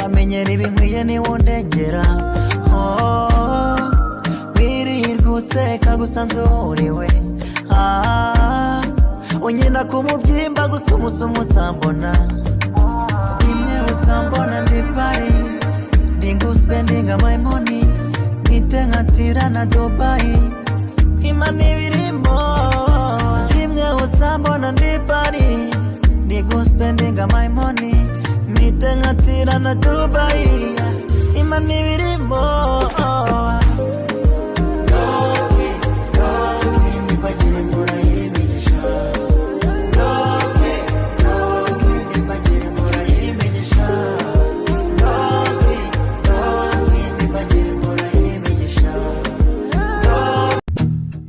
amenyera ibinkwiye niwundengera wirirwa useka gusa nzorewe unyina ku mubyimba gusa umusumu usambona rimwe usambona ndi pari ndingu spending my money nite nkatira na Dubai imana ibirimo rimwe usambona ndi pari ndingu spending my money nite nkatira na Dubai imana ibirimo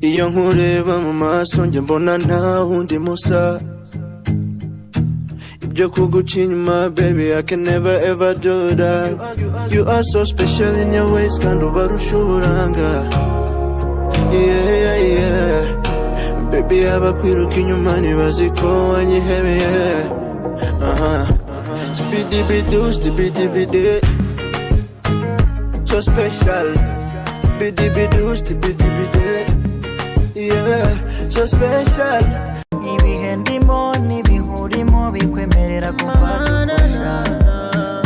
iyo nkureba mu maso njye mbona nta wundi musa ibyo kuguca inyuma baby I can never ever do that. You are so special in your ways kandi ubarusha uburanga yeah baby abakwiruka inyuma ntibazi ko wanyihebeye Stupidibidoo stupidibidee so special Stupidibidoo stupidibidee yeah so special ibihe ndimo n'ibihurimo bikwemerera kumfasha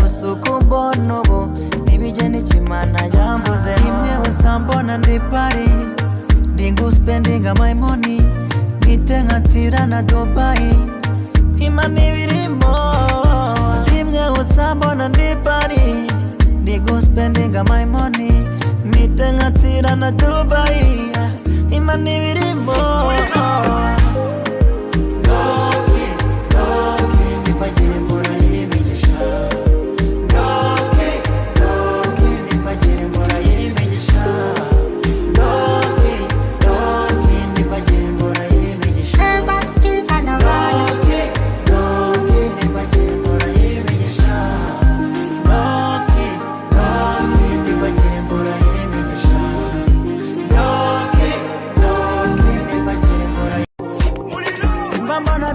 usuku mbona ubu n'ibigeni kimana yambuze rimwe usambona ndi pari ndingu spending my money nite nkatira na Dubai imana ibirimo rimwe usambona ndi pari ndingu spending my money nite nkatira na Dubai imana ibirimo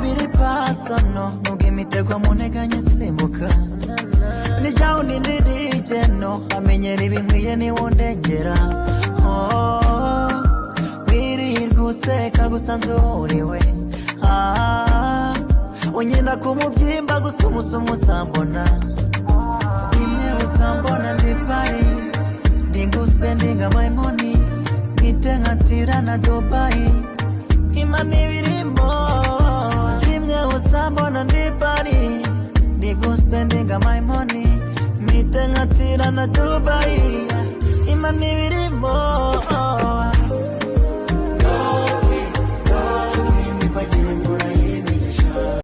biri pasono mugimitego muneganye simbuka ni jawu nindidije no amenyera ibinkwiye niwundengera wirirwa useka gusa nzorewe unyina ku mubyimba gusa umusumu usambona rimwe usambona ndi pari ndingu spending my money nite nkatira na Dubai imana ibirimo usambona ndi pari ndingu spending my money nite nkatira na Dubai imana ibirimo